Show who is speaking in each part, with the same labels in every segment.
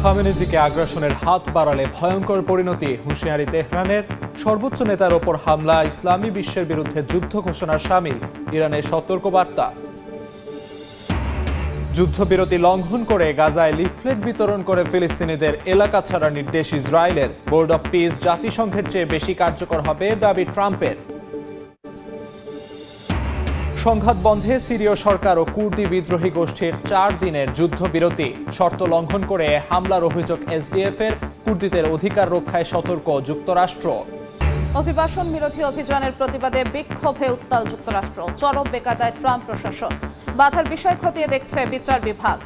Speaker 1: খামেনির দিকে আগ্রাসনের হাত বাড়ালে ভয়ঙ্কর পরিণতি, হুঁশিয়ারি তেহরানের। সর্বোচ্চ নেতার ওপর হামলা ইসলামী বিশ্বের বিরুদ্ধে যুদ্ধ ঘোষণার শামিল, ইরানের সতর্কবার্তা। যুদ্ধবিরতি লঙ্ঘন করে গাজায় লিফলেট বিতরণ করে ফিলিস্তিনিদের এলাকা ছাড়ার নির্দেশ ইসরায়েলের। বোর্ড অব পিস জাতিসংঘের চেয়ে বেশি কার্যকর হবে দাবি ট্রাম্পের। সংঘাত বন্ধে সিরীয় সরকার ও কুর্দি বিদ্রোহী গোষ্ঠীর 4 দিনের যুদ্ধবিরতি। শর্ত লঙ্ঘন করে হামলার অভিযোগ এসডিএফ এর। কুর্দিদের অধিকার রক্ষায় সতর্ক যুক্তরাষ্ট্র।
Speaker 2: অভিবাসন বিরোধী অভিযানের প্রতিবাদে বিক্ষোভে উত্তাল যুক্তরাষ্ট্র। চরম বেকায়দায় ট্রাম্প প্রশাসন। বাধার বিষয় খতিয়ে দেখছে বিচার বিভাগ।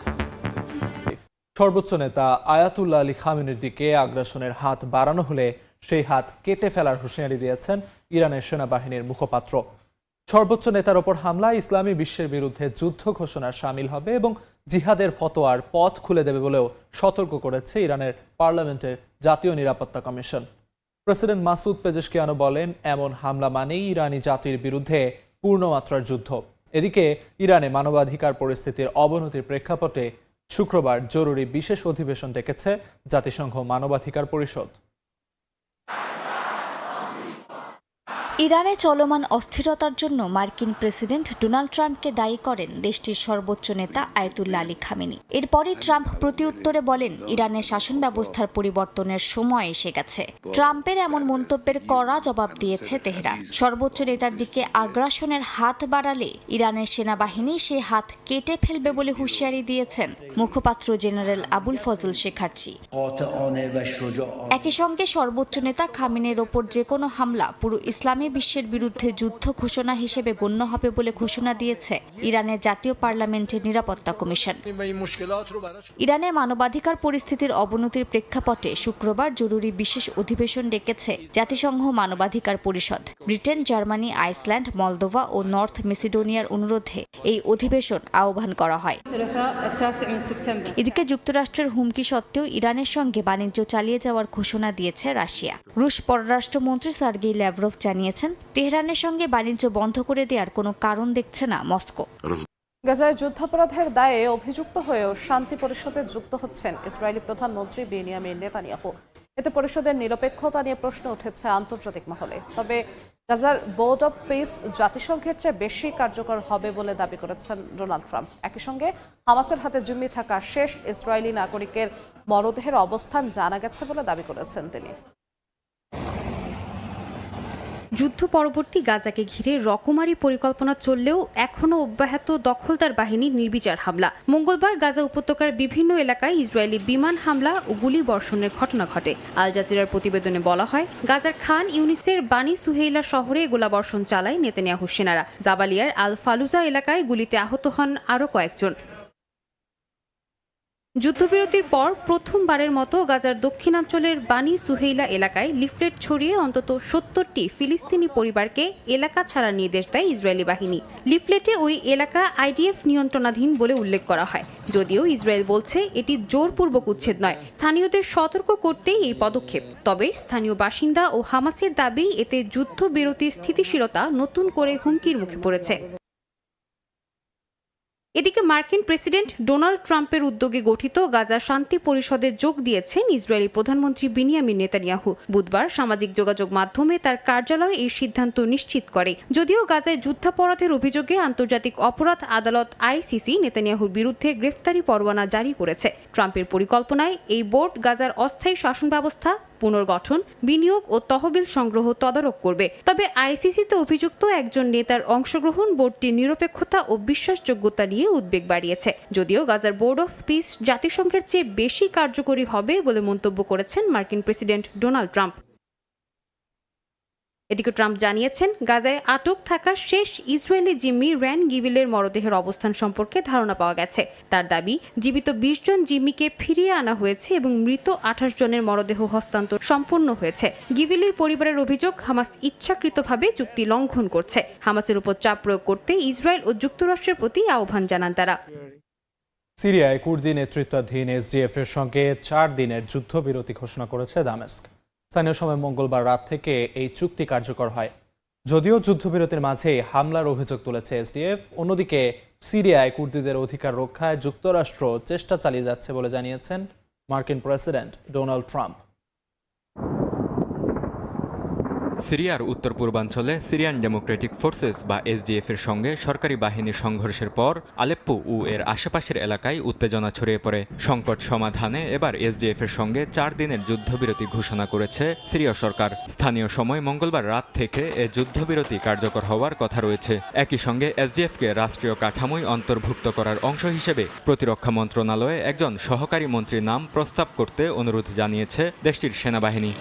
Speaker 1: সর্বোচ্চ নেতা আয়াতুল্লাহ আলী খামেনির দিকে আগ্রাসনের হাত বাড়ানো হলে সেই হাত কেটে ফেলার হুঁশিয়ারি দিয়েছেন ইরানের সেনাবাহিনীর মুখপাত্র। সর্বোচ্চ নেতার ওপর হামলা ইসলামী বিশ্বের বিরুদ্ধে যুদ্ধ ঘোষণার শামিল হবে এবং জিহাদের ফতোয়ার পথ খুলে দেবে বলেও সতর্ক করেছে ইরানের পার্লামেন্টের জাতীয় নিরাপত্তা কমিশন। প্রেসিডেন্ট মাসুদ পেজেশকিয়ানো বলেন, এমন হামলা মানেই ইরানি জাতির বিরুদ্ধে পূর্ণমাত্রার যুদ্ধ। এদিকে ইরানে মানবাধিকার পরিস্থিতির অবনতির প্রেক্ষাপটে শুক্রবার জরুরি বিশেষ অধিবেশন ডেকেছে জাতিসংঘ মানবাধিকার পরিষদ।
Speaker 3: ইরানে চলমান অস্থিরতার জন্য মার্কিন প্রেসিডেন্ট ডোনাল্ড ট্রাম্পকে দায়ী করেন দেশটির সর্বোচ্চ নেতা আয়াতুল্লাহ আলী খামেনি। এরপরই ট্রাম্প প্রতিউত্তরে বলেন, ইরানের শাসন ব্যবস্থার পরিবর্তনের সময় এসে গেছে। ট্রাম্পের এমন মন্তব্যের কড়া জবাব দিয়েছে তেহরান। সর্বোচ্চ নেতার দিকে আগ্রাসনের হাত বাড়ালে ইরানের সেনাবাহিনী সে হাত কেটে ফেলবে বলে হুঁশিয়ারি দিয়েছেন মুখপাত্র জেনারেল আবুল ফজল শেখারচি। একই সঙ্গে সর্বোচ্চ নেতা খামেনির ওপর যে কোনো হামলা পুরো ইসলামী বিশ্বের বিরুদ্ধে যুদ্ধ ঘোষণা হিসেবে গণ্য হবে বলে ঘোষণা দিয়েছে ইরানের জাতীয় পার্লামেন্টের নিরাপত্তা কমিশন। ইরানে মানবাধিকার পরিস্থিতির অবনতির প্রেক্ষাপটে শুক্রবার জরুরি বিশেষ অধিবেশন ডেকেছে জাতিসংঘ মানবাধিকার পরিষদ। ব্রিটেন, জার্মানি, আইসল্যান্ড, মলদোভা ও নর্থ মেসিডোনিয়ার অনুরোধে এই অধিবেশন আহ্বান করা হয়। এদিকে যুক্তরাষ্ট্রের হুমকি সত্ত্বেও ইরানের সঙ্গে বাণিজ্য চালিয়ে যাওয়ার ঘোষণা দিয়েছে রাশিয়া। রুশ পররাষ্ট্রমন্ত্রী সার্গেই ল্যাভরভ জানিয়েছেন, তেহরানের সঙ্গে বাণিজ্য বন্ধ করে দেওয়ার কোনো কারণ দেখছে না মস্কো।
Speaker 2: গাজায় যুদ্ধাপরাধের দায়ে অভিযুক্ত হয়েও শান্তি পরিষদে যুক্ত হচ্ছেন ইসরায়েলি প্রধানমন্ত্রী বেনিয়ামিন নেতানিয়াহু। এতে পরিষদের নিরপেক্ষতা নিয়ে প্রশ্ন উঠেছে আন্তর্জাতিক মহলে। তবে গাজার বোর্ড অব পিস জাতিসংঘের চেয়ে বেশি কার্যকর হবে বলে দাবি করেছেন ডোনাল্ড ট্রাম্প। একই সঙ্গে হামাসের হাতে জিম্মি থাকা শেষ ইসরায়েলি নাগরিকের মরদেহের অবস্থান জানা গেছে বলে দাবি করেছেন তিনি।
Speaker 4: যুদ্ধ পরবর্তী গাজাকে ঘিরে রকমারি পরিকল্পনা চললেও এখনও অব্যাহত দখলদার বাহিনীর নির্বিচার হামলা। মঙ্গলবার গাজা উপত্যকার বিভিন্ন এলাকায় ইসরায়েলি বিমান হামলা ও গুলি বর্ষণের ঘটনা ঘটে। আল জাজিরার প্রতিবেদনে বলা হয়, গাজার খান ইউনিসের বানি সুহেইলা শহরে গোলাবর্ষণ চালায় নেতানিয়াহুর সেনারা। জাবালিয়ার আল ফালুজা এলাকায় গুলিতে আহত হন আরও কয়েকজন। যুদ্ধবিরতির পর প্রথমবারের মতো গাজার দক্ষিণাঞ্চলের বানি সুহেইলা এলাকায় লিফলেট ছড়িয়ে অন্তত 70টি ফিলিস্তিনি পরিবারকে এলাকা ছাড়ার নির্দেশ দেয় ইসরায়েলি বাহিনী। লিফলেটে ওই এলাকা আইডিএফ নিয়ন্ত্রণাধীন বলে উল্লেখ করা হয়, যদিও ইসরায়েল বলছে এটি জোরপূর্বক উচ্ছেদ নয়, স্থানীয়দের সতর্ক করতেই এই পদক্ষেপ। তবে স্থানীয় বাসিন্দা ও হামাসের দাবি, এতে যুদ্ধবিরতির স্থিতিশীলতা নতুন করে হুমকির মুখে পড়েছে। এদিকে মার্কিন প্রেসিডেন্ট ডোনাল্ড ট্রাম্পের উদ্যোগে গঠিত গাজা শান্তি পরিষদে যোগ দিয়েছেন ইসরায়েলি প্রধানমন্ত্রী বেনিয়ামিন নেতানিয়াহু। বুধবার সামাজিক যোগাযোগ মাধ্যমে তার কার্যালয় এই সিদ্ধান্ত নিশ্চিত করে। যদিও গাজায় যুদ্ধাপরাধের অভিযোগে আন্তর্জাতিক অপরাধ আদালত আইসিসি নেতানিয়াহুর বিরুদ্ধে গ্রেফতারি পরোয়ানা জারি করেছে। ট্রাম্পের পরিকল্পনায় এই বোর্ড গাজার অস্থায়ী শাসন ব্যবস্থা, পুনর্গঠন, বিনিয়োগ ও তহবিল সংগ্রহ তদারক করবে। তবে আইসিসিতে অভিযুক্ত একজন নেতার অংশগ্রহণ বোর্ডটির নিরপেক্ষতা ও বিশ্বাসযোগ্যতা নিয়ে উদ্বেগ বাড়িয়েছে। যদিও গাজার বোর্ড অফ পিস জাতিসংঘের চেয়ে বেশি কার্যকরী হবে বলে মন্তব্য করেছেন মার্কিন প্রেসিডেন্ট ডোনাল্ড ট্রাম্প। এদিকে ট্রাম্প জানিয়েছেন, গাজায় আটক থাকা শেষ ইসরায়েলি জিম্মি র্যান গিভিলের মরদেহের অবস্থান সম্পর্কে ধারণা পাওয়া গেছে। তার দাবি, জীবিত 20 জন জিম্মিকে ফিরিয়ে আনা হয়েছে এবং মৃত 28 জনের মরদেহ হস্তান্তর সম্পন্ন হয়েছে। গিভিলের পরিবারের অভিযোগ, হামাস ইচ্ছাকৃতভাবে চুক্তি লঙ্ঘন করছে। হামাসের উপর চাপ প্রয়োগ করতে ইসরায়েল ও যুক্তরাষ্ট্রের প্রতি আহ্বান জানান তারা।
Speaker 1: সিরিয়ায় কুর্দি নেতৃত্বাধীন এসডিএফ এর সঙ্গে 4 দিনের যুদ্ধবিরতি ঘোষণা করেছে দামেস্ক। স্থানীয় সময় মঙ্গলবার রাত থেকে এই চুক্তি কার্যকর হয়। যদিও যুদ্ধবিরতির মাঝে হামলার অভিযোগ তুলেছে এসডিএফ, অন্যদিকে সিরিয়ায় কুর্দিদের অধিকার রক্ষায় যুক্তরাষ্ট্র চেষ্টা চালিয়ে যাচ্ছে বলে জানিয়েছেন মার্কিন প্রেসিডেন্ট ডোনাল্ড ট্রাম্প।
Speaker 5: সিরিয়ার উত্তর পূর্বাঞ্চলে সিরিয়ান ডেমোক্রেটিক ফোর্সেস বা এসডিএফ এর সঙ্গে সরকারি বাহিনীর সংঘর্ষের পর আলেপ্পো ও এর আশেপাশের এলাকায় উত্তেজনা ছড়িয়ে পড়ে। সংকট সমাধানে এবার এসডিএফ এর সঙ্গে 4 দিনের যুদ্ধবিরতি ঘোষণা করেছে সিরিয়া সরকার। স্থানীয় সময় মঙ্গলবার রাত থেকে এ যুদ্ধবিরতি কার্যকর হওয়ার কথা রয়েছে। একই সঙ্গে এসডিএফকে রাষ্ট্রীয় কাঠামোয় অন্তর্ভুক্ত করার অংশ হিসেবে প্রতিরক্ষা মন্ত্রণালয়ে একজন সহকারী মন্ত্রীর নাম প্রস্তাব করতে অনুরোধ জানিয়েছে দেশটির সেনাবাহিনী।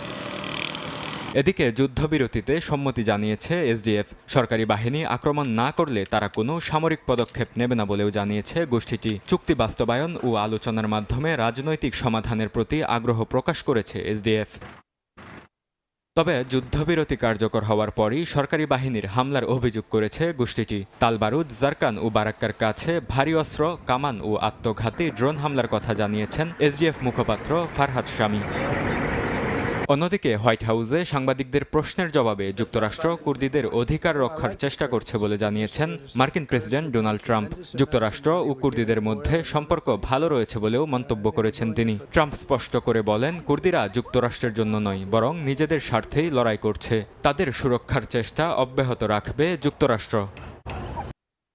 Speaker 5: এদিকে যুদ্ধবিরতিতে সম্মতি জানিয়েছে এসডিএফ। সরকারি বাহিনী আক্রমণ না করলে তারা কোনো সামরিক পদক্ষেপ নেবে না বলেও জানিয়েছে গোষ্ঠীটি। চুক্তি বাস্তবায়ন ও আলোচনার মাধ্যমে রাজনৈতিক সমাধানের প্রতি আগ্রহ প্রকাশ করেছে এসডিএফ। তবে যুদ্ধবিরতি কার্যকর হওয়ার পরই সরকারি বাহিনীর হামলার অভিযোগ করেছে গোষ্ঠীটি। তালবারুদ, জারকান ও বারাক্কার কাছে ভারী অস্ত্র, কামান ও আত্মঘাতী ড্রোন হামলার কথা জানিয়েছেন এসডিএফ মুখপাত্র ফারহাদ শামী। অন্যদিকে হোয়াইট হাউসে সাংবাদিকদের প্রশ্নের জবাবে যুক্তরাষ্ট্র কুর্দিদের অধিকার রক্ষার চেষ্টা করছে বলে জানিয়েছেন মার্কিন প্রেসিডেন্ট ডোনাল্ড ট্রাম্প। যুক্তরাষ্ট্র ও কুর্দিদের মধ্যে সম্পর্ক ভালো রয়েছে বলেও মন্তব্য করেছেন তিনি। ট্রাম্প স্পষ্ট করে বলেন, কুর্দিরা যুক্তরাষ্ট্রের জন্য নয়, বরং নিজেদের স্বার্থেই লড়াই করছে। তাদের সুরক্ষার চেষ্টা অব্যাহত রাখবে যুক্তরাষ্ট্র।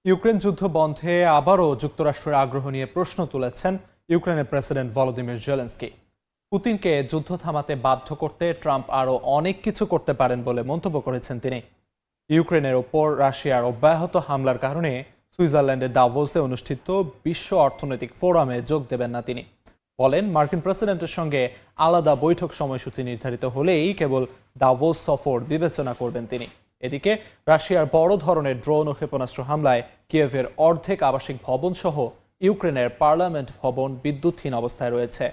Speaker 1: ইউক্রেন যুদ্ধ বন্ধে আবারও যুক্তরাষ্ট্রের আগ্রহ নিয়ে প্রশ্ন তুলেছেন ইউক্রেনের প্রেসিডেন্ট ভলোদিমির জেলেনস্কি। পুতিনকে যুদ্ধ থামাতে বাধ্য করতে ট্রাম্প আরও অনেক কিছু করতে পারেন বলে মন্তব্য করেছেন তিনি। ইউক্রেনের ওপর রাশিয়ার অব্যাহত হামলার কারণে সুইজারল্যান্ডের দাভোসে অনুষ্ঠিত বিশ্ব অর্থনৈতিক ফোরামে যোগ দেবেন না তিনি। বলেন, মার্কিন প্রেসিডেন্টের সঙ্গে আলাদা বৈঠক সময়সূচি নির্ধারিত হলেই কেবল দাভোস সফর বিবেচনা করবেন তিনি। এদিকে রাশিয়ার বড় ধরনের ড্রোন ও ক্ষেপণাস্ত্র হামলায় কিয়েভের অর্ধেক আবাসিক ভবন সহ ইউক্রেনের পার্লামেন্ট ভবন বিদ্যুৎহীন অবস্থায় রয়েছে।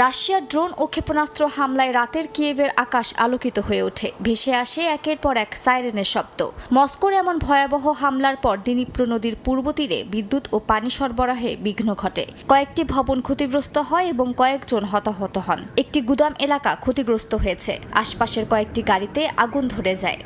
Speaker 3: রাশিয়ার ড্রোন ও ক্ষেপণাস্ত্র হামলায় রাতের কিয়েভের আকাশ আলোকিত হয়ে ওঠে। ভেসে আসে একের পর এক সাইরেনের শব্দ। মস্কোর এমন ভয়াবহ হামলার পর দিনিপ্রো নদীর পূর্ব তীরে বিদ্যুৎ ও পানি সরবরাহে বিঘ্ন ঘটে। কয়েকটি ভবন ক্ষতিগ্রস্ত হয় এবং কয়েকজন হতাহত হন। একটি গুদাম এলাকা ক্ষতিগ্রস্ত হয়েছে। আশপাশের কয়েকটি গাড়িতে আগুন ধরে যায়।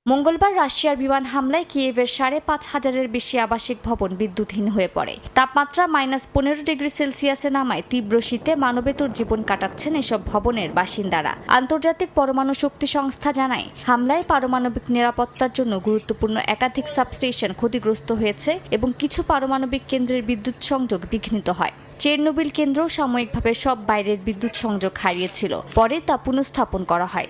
Speaker 3: মঙ্গলবার রাশিয়ার বিমান হামলায় কিয়েভের ৫,৫০০-এর বেশি আবাসিক ভবন বিদ্যুৎহীন হয়ে পড়ে। তাপমাত্রা -15 ডিগ্রি সেলসিয়াসে নামায় তীব্র শীতে মানবেতর জীবন কাটাচ্ছেন এসব ভবনের বাসিন্দারা। আন্তর্জাতিক পরমাণু শক্তি সংস্থা জানায়, হামলায় পারমাণবিক নিরাপত্তার জন্য গুরুত্বপূর্ণ একাধিক সাবস্টেশন ক্ষতিগ্রস্ত হয়েছে এবং কিছু পারমাণবিক কেন্দ্রের বিদ্যুৎ সংযোগ বিঘ্নিত হয়। চেরনোবিল কেন্দ্র সাময়িকভাবে সব বাইরের বিদ্যুৎ সংযোগ হারিয়েছিল, পরে তা পুনঃস্থাপন করা হয়।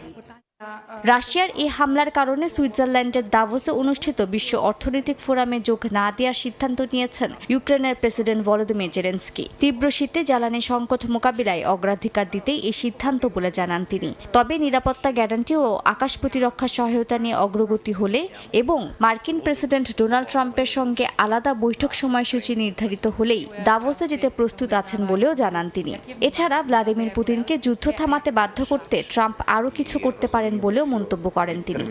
Speaker 3: রাশিয়ার এই হামলার কারণে সুইজারল্যান্ডের দাভোসে অনুষ্ঠিত বিশ্ব অর্থনৈতিক ফোরামে যোগ না দেওয়ার সিদ্ধান্ত নিয়েছেন ইউক্রেনের প্রেসিডেন্ট ভলোদিমির জেলেনস্কি। তীব্র শীতে জ্বালানি সংকট মোকাবিলায় অগ্রাধিকার দিতেই এই সিদ্ধান্ত বলে জানান তিনি। তবে নিরাপত্তা গ্যারান্টি ও আকাশ প্রতিরক্ষা সহায়তা নিয়ে অগ্রগতি হলে এবং মার্কিন প্রেসিডেন্ট ডোনাল্ড ট্রাম্পের সঙ্গে আলাদা বৈঠক সময়সূচি নির্ধারিত হলেই দাভোসে যেতে প্রস্তুত আছেন বলেও জানান তিনি। এছাড়া ভ্লাদিমির পুতিনকে যুদ্ধ থামাতে বাধ্য করতে ট্রাম্প আরও কিছু করতে পারেন বলেও মন্তব্য করেন তিনি।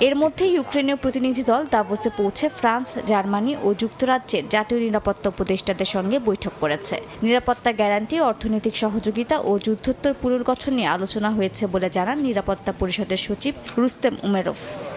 Speaker 3: এর মধ্যে ইউক্রেনীয় প্রতিনিধি দল দাভোসে পৌঁছে ফ্রান্স, জার্মানি ও যুক্তরাজ্যের জাতীয় নিরাপত্তা উপদেষ্টাদের সঙ্গে বৈঠক করেছে। নিরাপত্তা গ্যারান্টি, অর্থনৈতিক সহযোগিতা ও যুদ্ধোত্তর পুনর্গঠন নিয়ে আলোচনা হয়েছে বলে জানান নিরাপত্তা পরিষদের সচিব রুস্তেম উমেরভ।